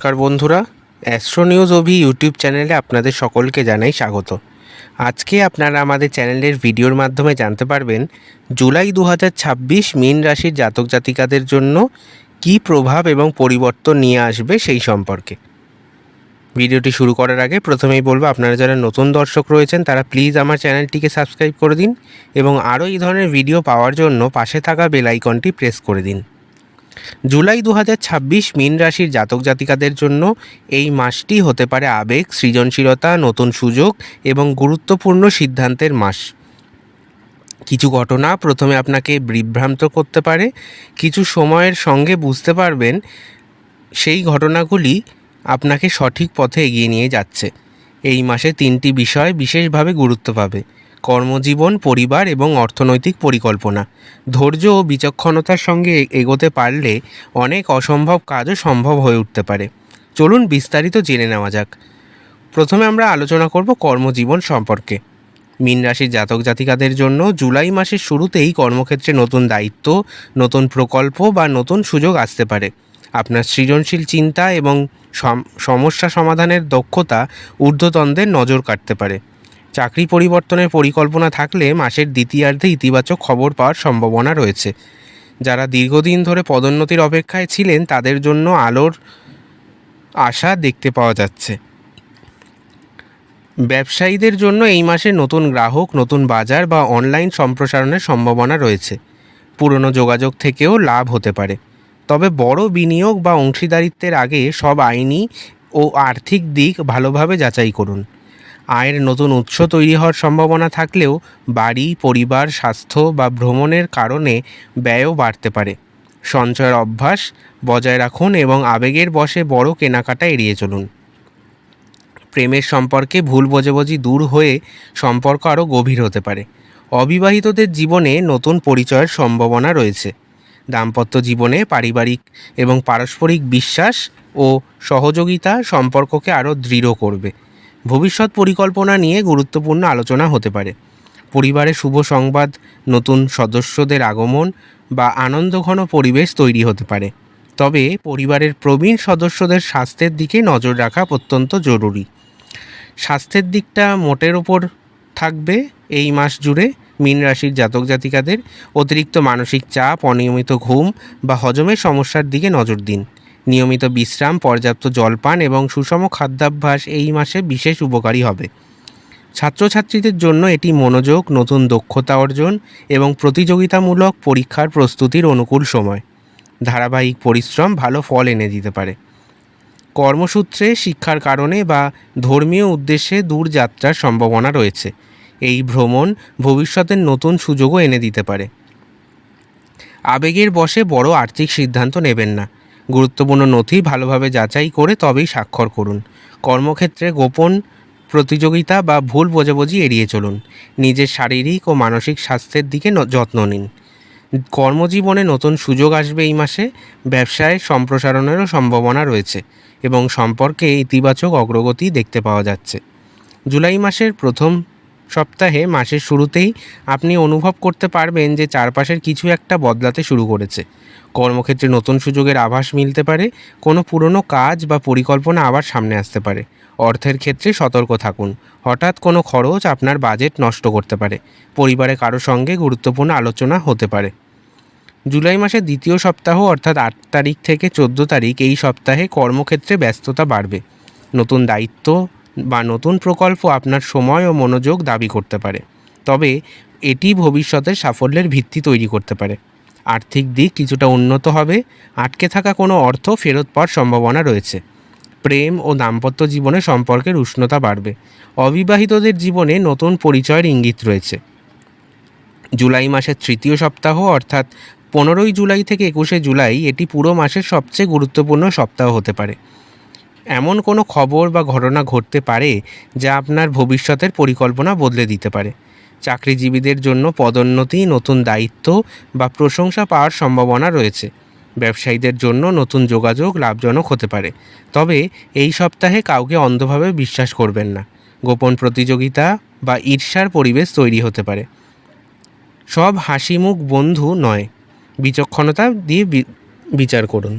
নমস্কার বন্ধুরা, astro news অভি YouTube চ্যানেলে আপনাদের সকলকে জানাই স্বাগত। আজকে আপনারা আমাদের চ্যানেলের ভিডিওর মাধ্যমে জানতে পারবেন জুলাই 2026 মীন রাশির জাতক জাতিকাদের জন্য কী প্রভাব এবং পরিবর্তন নিয়ে আসবে সেই সম্পর্কে। ভিডিওটি শুরু করার আগে প্রথমেই বলবো, আপনারা যারা নতুন দর্শক রয়েছেন তারা প্লিজ আমার চ্যানেলটিকে সাবস্ক্রাইব করে দিন এবং আরও এই ধরনের ভিডিও পাওয়ার জন্য পাশে থাকা বেল আইকনটি প্রেস করে দিন। জুলাই 2026 মীন রাশির জাতক জাতিকাদের জন্য এই মাসটি হতে পারে আবেগ, সৃজনশীলতা, নতুন সুযোগ এবং গুরুত্বপূর্ণ সিদ্ধান্তের মাস। কিছু ঘটনা প্রথমে আপনাকে বিভ্রান্ত করতে পারে, কিছু সময়ের সঙ্গে বুঝতে পারবেন সেই ঘটনাগুলি আপনাকে সঠিক পথে এগিয়ে নিয়ে যাচ্ছে। এই মাসে 3টি বিষয় বিশেষভাবে গুরুত্ব পাবে: কর্মজীবন, পরিবার এবং অর্থনৈতিক পরিকল্পনা। ধৈর্য ও বিচক্ষণতার সঙ্গে এগোতে পারলে অনেক অসম্ভব কাজও সম্ভব হয়ে উঠতে পারে। চলুন বিস্তারিত জেনে নেওয়া যাক। প্রথমে আমরা আলোচনা করব কর্মজীবন সম্পর্কে। মীন রাশির জাতক জাতিকাদের জন্য জুলাই মাসের শুরুতেই কর্মক্ষেত্রে নতুন দায়িত্ব, নতুন প্রকল্প বা নতুন সুযোগ আসতে পারে। আপনার সৃজনশীল চিন্তা এবং সমস্যা সমাধানের দক্ষতা ঊর্ধ্বতনদের নজর কাটতে পারে। চাকরি পরিবর্তনের পরিকল্পনা থাকলে মাসের দ্বিতীয়ার্ধে ইতিবাচক খবর পাওয়ার সম্ভাবনা রয়েছে। যারা দীর্ঘদিন ধরে পদোন্নতির অপেক্ষায় ছিলেন তাদের জন্য আলোর আশা দেখতে পাওয়া যাচ্ছে। ব্যবসায়ীদের জন্য এই মাসে নতুন গ্রাহক, নতুন বাজার বা অনলাইন সম্প্রসারণের সম্ভাবনা রয়েছে। পুরনো যোগাযোগ থেকেও লাভ হতে পারে। তবে বড় বিনিয়োগ বা অংশীদারিত্বের আগে সব আইনি ও আর্থিক দিক ভালোভাবে যাচাই করুন। আয়ের নতুন উৎস তৈরি হওয়ার সম্ভাবনা থাকলেও বাড়ি, পরিবার, স্বাস্থ্য বা ভ্রমণের কারণে ব্যয়ও বাড়তে পারে। সঞ্চয়ের অভ্যাস বজায় রাখুন এবং আবেগের বশে বড় কেনাকাটা এড়িয়ে চলুন। প্রেমের সম্পর্কে ভুল বোঝাবুঝি দূর হয়ে সম্পর্ক আরও গভীর হতে পারে। অবিবাহিতদের জীবনে নতুন পরিচয়ের সম্ভাবনা রয়েছে। দাম্পত্য জীবনে পারিবারিক এবং পারস্পরিক বিশ্বাস ও সহযোগিতা সম্পর্ককে আরও দৃঢ় করবে। ভবিষ্যৎ পরিকল্পনা নিয়ে গুরুত্বপূর্ণ আলোচনা হতে পারে। পরিবারে শুভ সংবাদ, নতুন সদস্যদের আগমন বা আনন্দঘন পরিবেশ তৈরি হতে পারে। তবে পরিবারের প্রবীণ সদস্যদের স্বাস্থ্যের দিকে নজর রাখা অত্যন্ত জরুরি। স্বাস্থ্যের দিকটা মোটের ওপর থাকবে এই মাস জুড়ে। মীন রাশির জাতক জাতিকাদের অতিরিক্ত মানসিক চাপ, অনিয়মিত ঘুম বা হজমের সমস্যার দিকে নজর দিন। নিয়মিত বিশ্রাম, পর্যাপ্ত জলপান এবং সুষম খাদ্যাভ্যাস এই মাসে বিশেষ উপকারী হবে। ছাত্রছাত্রীদের জন্য এটি মনোযোগ, নতুন দক্ষতা অর্জন এবং প্রতিযোগিতামূলক পরীক্ষার প্রস্তুতির অনুকূল সময়। ধারাবাহিক পরিশ্রম ভালো ফল এনে দিতে পারে। কর্মসূত্রে, শিক্ষার কারণে বা ধর্মীয় উদ্দেশ্যে দূর যাত্রার সম্ভাবনা রয়েছে। এই ভ্রমণ ভবিষ্যতের নতুন সুযোগও এনে দিতে পারে। আবেগের বশে বড় আর্থিক সিদ্ধান্ত নেবেন না। গুরুত্বপূর্ণ নথি ভালোভাবে যাচাই করে তবেই স্বাক্ষর করুন। কর্মক্ষেত্রে গোপন প্রতিযোগিতা বা ভুল বোঝাবুঝি এড়িয়ে চলুন। নিজের শারীরিক ও মানসিক স্বাস্থ্যের দিকে যত্ন নিন। কর্মজীবনে নতুন সুযোগ আসবে এই মাসে। ব্যবসায় সম্প্রসারণেরও সম্ভাবনা রয়েছে এবং সম্পর্কে ইতিবাচক অগ্রগতি দেখতে পাওয়া যাচ্ছে। জুলাই মাসের প্রথম সপ্তাহে, মাসের শুরুতেই আপনি অনুভব করতে পারবেন যে চারপাশের কিছু একটা বদলাতে শুরু করেছে। কর্মক্ষেত্রে নতুন সুযোগের আভাস মিলতে পারে। কোনো পুরনো কাজ বা পরিকল্পনা আবার সামনে আসতে পারে। অর্থের ক্ষেত্রে সতর্ক থাকুন। হঠাৎ কোনো খরচ আপনার বাজেট নষ্ট করতে পারে। পরিবারে কারো সঙ্গে গুরুত্বপূর্ণ আলোচনা হতে পারে। জুলাই মাসের দ্বিতীয় সপ্তাহ অর্থাৎ 8 তারিখ থেকে 14 তারিখ, এই সপ্তাহে কর্মক্ষেত্রে ব্যস্ততা বাড়বে। নতুন দায়িত্ব বা নতুন প্রকল্প আপনার সময় ও মনোযোগ দাবি করতে পারে। তবে এটি ভবিষ্যতের সাফল্যের ভিত্তি তৈরি করতে পারে। আর্থিক দিক কিছুটা উন্নত হবে। আটকে থাকা কোনো অর্থ ফেরত পাওয়ার সম্ভাবনা রয়েছে। প্রেম ও দাম্পত্য জীবনে সম্পর্কের উষ্ণতা বাড়বে। অবিবাহিতদের জীবনে নতুন পরিচয়ের ইঙ্গিত রয়েছে। জুলাই মাসের তৃতীয় সপ্তাহ অর্থাৎ 15 জুলাই থেকে 21 জুলাই, এটি পুরো মাসের সবচেয়ে গুরুত্বপূর্ণ সপ্তাহ হতে পারে। এমন কোনো খবর বা ঘটনা ঘটতে পারে যা আপনার ভবিষ্যতের পরিকল্পনা বদলে দিতে পারে। চাকরিজীবীদের জন্য পদোন্নতি, নতুন দায়িত্ব বা প্রশংসা পাওয়ার সম্ভাবনা রয়েছে। ব্যবসায়ীদের জন্য নতুন যোগাযোগ লাভজনক হতে পারে। তবে এই সপ্তাহে কাউকে অন্ধভাবে বিশ্বাস করবেন না। গোপন প্রতিযোগিতা বা ঈর্ষার পরিবেশ তৈরি হতে পারে। সব হাসিমুখ বন্ধু নয়, বিচক্ষণতা দিয়ে বিচার করুন।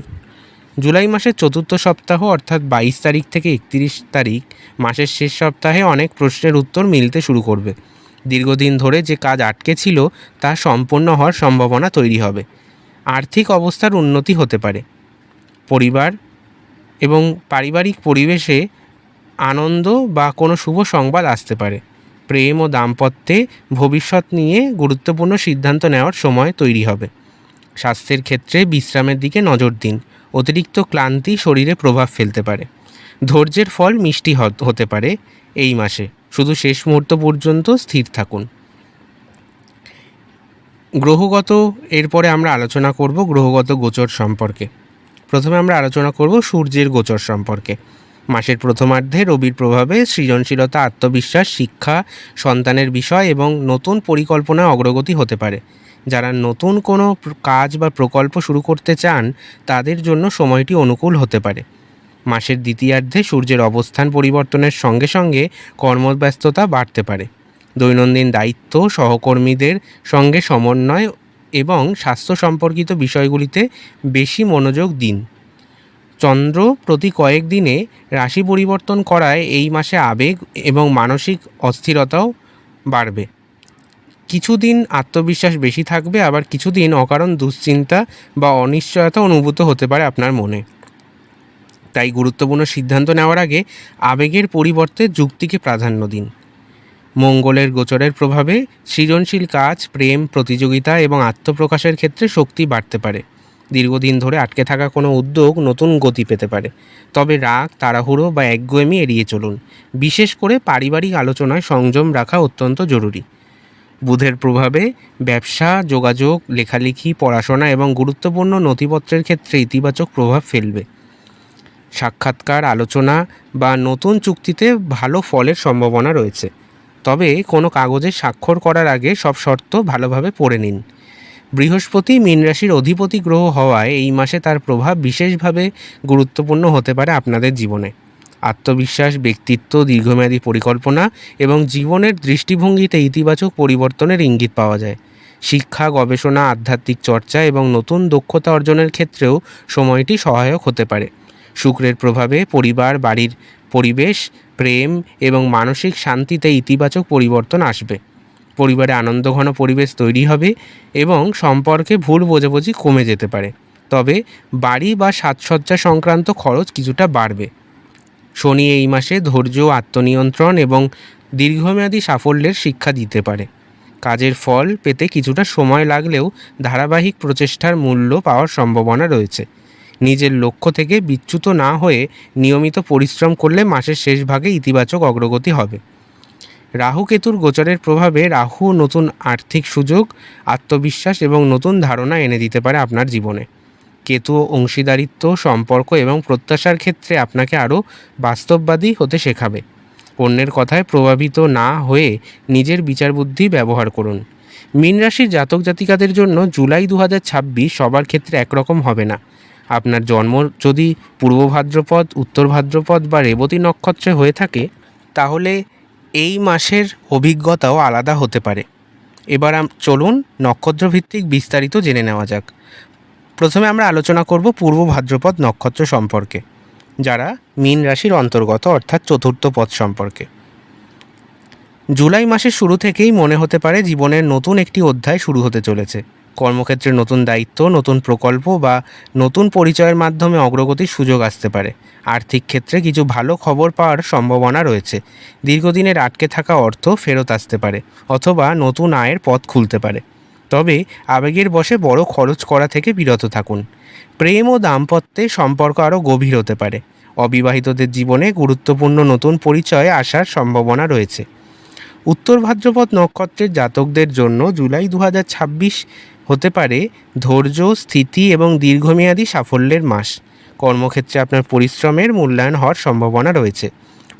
জুলাই মাসের চতুর্থ সপ্তাহ অর্থাৎ 22 তারিখ থেকে 31 তারিখ, মাসের শেষ সপ্তাহে অনেক প্রশ্নের উত্তর মিলতে শুরু করবে। দীর্ঘদিন ধরে যে কাজ আটকে ছিল তা সম্পূর্ণ হওয়ার সম্ভাবনা তৈরি হবে। আর্থিক অবস্থার উন্নতি হতে পারে। পরিবার এবং পারিবারিক পরিবেশে আনন্দ বা কোনো শুভ সংবাদ আসতে পারে। প্রেম ও দাম্পত্যে ভবিষ্যৎ নিয়ে গুরুত্বপূর্ণ সিদ্ধান্ত নেওয়ার সময় তৈরি হবে। স্বাস্থ্যের ক্ষেত্রে বিশ্রামের দিকে নজর দিন। অতিরিক্ত ক্লান্তি শরীরে প্রভাব ফেলতে পারে। ধৈর্যের ফল মিষ্টি হতে পারে এই মাসে। শুধু শেষ মুহূর্ত পর্যন্ত স্থির থাকুন। গ্রহগত, এরপরে আমরা আলোচনা করব গ্রহগত গোচর সম্পর্কে। প্রথমে আমরা আলোচনা করব সূর্যের গোচর সম্পর্কে। মাসের প্রথমার্ধে রবির প্রভাবে সৃজনশীলতা, আত্মবিশ্বাস, শিক্ষা, সন্তানের বিষয় এবং নতুন পরিকল্পনায় অগ্রগতি হতে পারে। যারা নতুন কোনো কাজ বা প্রকল্প শুরু করতে চান তাদের জন্য সময়টি অনুকূল হতে পারে। মাসের দ্বিতীয়ার্ধে সূর্যের অবস্থান পরিবর্তনের সঙ্গে সঙ্গে কর্মব্যস্ততা বাড়তে পারে। দৈনন্দিন দায়িত্ব, সহকর্মীদের সঙ্গে সমন্বয় এবং স্বাস্থ্য সম্পর্কিত বিষয়গুলিতে বেশি মনোযোগ দিন। চন্দ্র প্রতি কয়েকদিনে রাশি পরিবর্তন করায় এই মাসে আবেগ এবং মানসিক অস্থিরতাও বাড়বে। কিছুদিন আত্মবিশ্বাস বেশি থাকবে, আবার কিছুদিন অকারণ দুশ্চিন্তা বা অনিশ্চয়তা অনুভূত হতে পারে আপনার মনে। তাই গুরুত্বপূর্ণ সিদ্ধান্ত নেওয়ার আগে আবেগের পরিবর্তে যুক্তিকে প্রাধান্য দিন। মঙ্গলের গোচরের প্রভাবে সৃজনশীল কাজ, প্রেম, প্রতিযোগিতা এবং আত্মপ্রকাশের ক্ষেত্রে শক্তি বাড়তে পারে। দীর্ঘদিন ধরে আটকে থাকা কোনো উদ্যোগ নতুন গতি পেতে পারে। তবে রাগ, তাড়াহুড়ো বা একগুঁয়েমি এড়িয়ে চলুন। বিশেষ করে পারিবারিক আলোচনায় সংযম রাখা অত্যন্ত জরুরি। বুধের প্রভাবে ব্যবসা, যোগাযোগ, লেখালেখি, পড়াশোনা এবং গুরুত্বপূর্ণ নথিপত্রের ক্ষেত্রে ইতিবাচক প্রভাব ফেলবে। সাক্ষাৎকার, আলোচনা বা নতুন চুক্তিতে ভালো ফলের সম্ভাবনা রয়েছে। তবে কোনো কাগজে স্বাক্ষর করার আগে সব শর্ত ভালোভাবে পড়ে নিন। বৃহস্পতি মীন রাশির অধিপতি গ্রহ হওয়ায় এই মাসে তার প্রভাব বিশেষভাবে গুরুত্বপূর্ণ হতে পারে আপনাদের জীবনে। আত্মবিশ্বাস, ব্যক্তিত্ব, দীর্ঘমেয়াদী পরিকল্পনা এবং জীবনের দৃষ্টিভঙ্গিতে ইতিবাচক পরিবর্তনের ইঙ্গিত পাওয়া যায়। শিক্ষা, গবেষণা, আধ্যাত্মিক চর্চা এবং নতুন দক্ষতা অর্জনের ক্ষেত্রেও সময়টি সহায়ক হতে পারে। শুক্রের প্রভাবে পরিবার, বাড়ির পরিবেশ, প্রেম এবং মানসিক শান্তিতে ইতিবাচক পরিবর্তন আসবে। পরিবারে আনন্দঘন পরিবেশ তৈরি হবে এবং সম্পর্কে ভুল বোঝাবুঝি কমে যেতে পারে। তবে বাড়ি বা সাজসজ্জা সংক্রান্ত খরচ কিছুটা বাড়বে। শনি এই মাসে ধৈর্য, আত্মনিয়ন্ত্রণ এবং দীর্ঘমেয়াদী সাফল্যের শিক্ষা দিতে পারে। কাজের ফল পেতে কিছুটা সময় লাগলেও ধারাবাহিক প্রচেষ্টার মূল্য পাওয়ার সম্ভাবনা রয়েছে। নিজের লক্ষ্য থেকে বিচ্যুত না হয়ে নিয়মিত পরিশ্রম করলে মাসের শেষ ভাগে ইতিবাচক অগ্রগতি হবে। রাহু কেতুর গোচরের প্রভাবে রাহু নতুন আর্থিক সুযোগ, আত্মবিশ্বাস এবং নতুন ধারণা এনে দিতে পারে আপনার জীবনে। কেতু অংশীদারিত্ব, সম্পর্ক এবং প্রত্যাশার ক্ষেত্রে আপনাকে আরও বাস্তববাদী হতে শেখাবে। অন্যের কথায় প্রভাবিত না হয়ে নিজের বিচার বুদ্ধি ব্যবহার করুন। মীন রাশির জাতক জাতিকাদের জন্য জুলাই 2026 সবার ক্ষেত্রে একরকম হবে না। আপনার জন্ম যদি পূর্ব ভাদ্রপদ, উত্তর ভাদ্রপদ বা রেবতী নক্ষত্রে হয়ে থাকে তাহলে এই মাসের অভিজ্ঞতাও আলাদা হতে পারে। এবার চলুন নক্ষত্রভিত্তিক বিস্তারিত জেনে নেওয়া যাক। প্রথমে আমরা আলোচনা করব পূর্ব ভাদ্রপদ নক্ষত্র সম্পর্কে, যারা মীন রাশির অন্তর্গত অর্থাৎ চতুর্থ পদ সম্পর্কে। জুলাই মাসের শুরু থেকেই মনে হতে পারে জীবনের নতুন একটি অধ্যায় শুরু হতে চলেছে। কর্মক্ষেত্রে নতুন দায়িত্ব, নতুন প্রকল্প বা নতুন পরিচয়ের মাধ্যমে অগ্রগতির সুযোগ আসতে পারে। আর্থিক ক্ষেত্রে কিছু ভালো খবর পাওয়ার সম্ভাবনা রয়েছে। দীর্ঘদিনের আটকে থাকা অর্থ ফেরত আসতে পারে অথবা নতুন আয়ের পথ খুলতে পারে। তবে আবেগের বশে বড় খরচ করা থেকে বিরত থাকুন। প্রেম ও দাম্পত্যে সম্পর্ক আরও গভীর হতে পারে। অবিবাহিতদের জীবনে গুরুত্বপূর্ণ নতুন পরিচয় আসার সম্ভাবনা রয়েছে। উত্তর ভাদ্রপদ নক্ষত্রের জাতকদের জন্য জুলাই 2026 হতে পারে ধৈর্য, স্থিতি এবং দীর্ঘমেয়াদী সাফল্যের মাস। কর্মক্ষেত্রে আপনার পরিশ্রমের মূল্যায়ন হওয়ার সম্ভাবনা রয়েছে।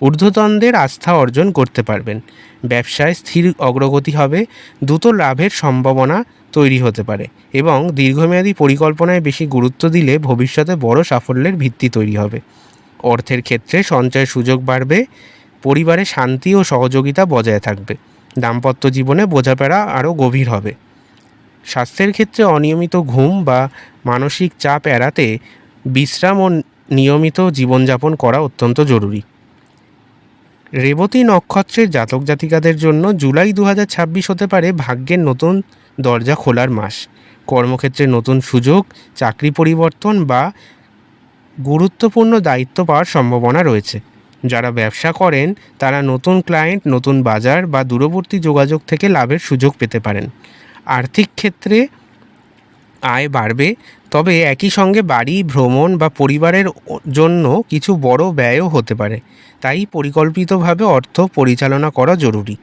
ঊর্ধ্বতনদের আস্থা অর্জন করতে পারবেন। ব্যবসায় স্থির অগ্রগতি হবে। দ্রুত লাভের সম্ভাবনা তৈরি হতে পারে এবং দীর্ঘমেয়াদী পরিকল্পনায় বেশি গুরুত্ব দিলে ভবিষ্যতে বড় সাফল্যের ভিত্তি তৈরি হবে। অর্থের ক্ষেত্রে সঞ্চয়ের সুযোগ বাড়বে। পরিবারে শান্তি ও সহযোগিতা বজায় থাকবে। দাম্পত্য জীবনে বোঝাপড়া আরও গভীর হবে। স্বাস্থ্যের ক্ষেত্রে অনিয়মিত ঘুম বা মানসিক চাপ এড়াতে বিশ্রাম ও নিয়মিত জীবনযাপন করা অত্যন্ত জরুরি। রেবতী নক্ষত্রের জাতক জাতিকাদের জন্য জুলাই 2026 হতে পারে ভাগ্যের নতুন দরজা খোলার মাস। কর্মক্ষেত্রে নতুন সুযোগ, চাকরি পরিবর্তন বা গুরুত্বপূর্ণ দায়িত্ব পাওয়ার সম্ভাবনা রয়েছে। যারা ব্যবসা করেন তারা নতুন ক্লায়েন্ট, নতুন বাজার বা দূরবর্তী যোগাযোগ থেকে লাভের সুযোগ পেতে পারেন। আর্থিক ক্ষেত্রে আয় বাড়বে, তবে একই সঙ্গে বাড়ি, ভ্রমণ বা পরিবারের জন্য কিছু বড় ব্যয়ও হতে পারে। তাই পরিকল্পিতভাবে অর্থ পরিচালনা করা জরুরি।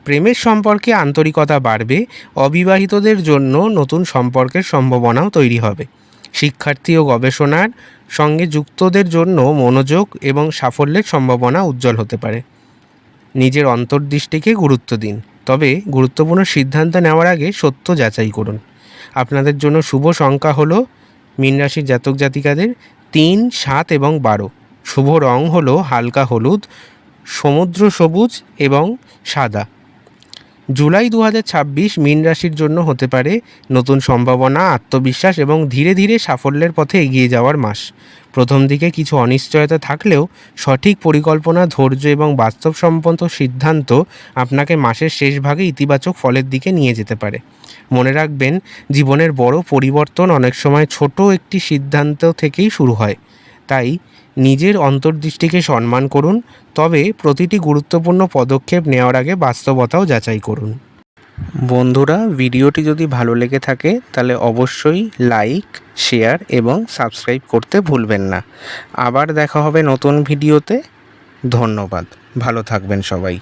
প্রেমের সম্পর্কে আন্তরিকতা বাড়বে, অবিবাহিতদের জন্য নতুন সম্পর্কের সম্ভাবনাও তৈরি হবে। শিক্ষার্থী ও গবেষণার সঙ্গে যুক্তদের জন্য মনোযোগ এবং সাফল্যের সম্ভাবনা উজ্জ্বল হতে পারে। নিজের অন্তর্দৃষ্টিকে গুরুত্ব দিন, তবে গুরুত্বপূর্ণ সিদ্ধান্ত নেওয়ার আগে সত্য যাচাই করুন। আপনাদের জন্য শুভ সংখ্যা হলো মীন রাশির জাতক জাতিকাদের 3, 7 এবং 12। শুভ রং হলো হালকা হলুদ, সমুদ্র সবুজ এবং সাদা। জুলাই 2026 মীন রাশির জন্য হতে পারে নতুন সম্ভাবনা, আত্মবিশ্বাস এবং ধীরে ধীরে সাফল্যের পথে এগিয়ে যাওয়ার মাস। প্রথম দিকে কিছু অনিশ্চয়তা থাকলেও সঠিক পরিকল্পনা, ধৈর্য এবং বাস্তবসম্মত সিদ্ধান্ত আপনাকে মাসের শেষ ভাগে ইতিবাচক ফলের দিকে নিয়ে যেতে পারে। মনে রাখবেন, জীবনের বড় পরিবর্তন অনেক সময় ছোট একটি সিদ্ধান্ত থেকেই শুরু হয়। তাই নিজের অন্তর্দৃষ্টিকে সম্মান করুন, তবে প্রতিটি গুরুত্বপূর্ণ পদক্ষেপ নেওয়ার আগে বাস্তবতাও যাচাই করুন। বন্ধুরা, ভিডিওটি যদি ভালো লেগে থাকে তাহলে অবশ্যই লাইক, শেয়ার এবং সাবস্ক্রাইব করতে ভুলবেন না। আবার দেখা হবে নতুন ভিডিওতে। ধন্যবাদ। ভালো থাকবেন সবাই।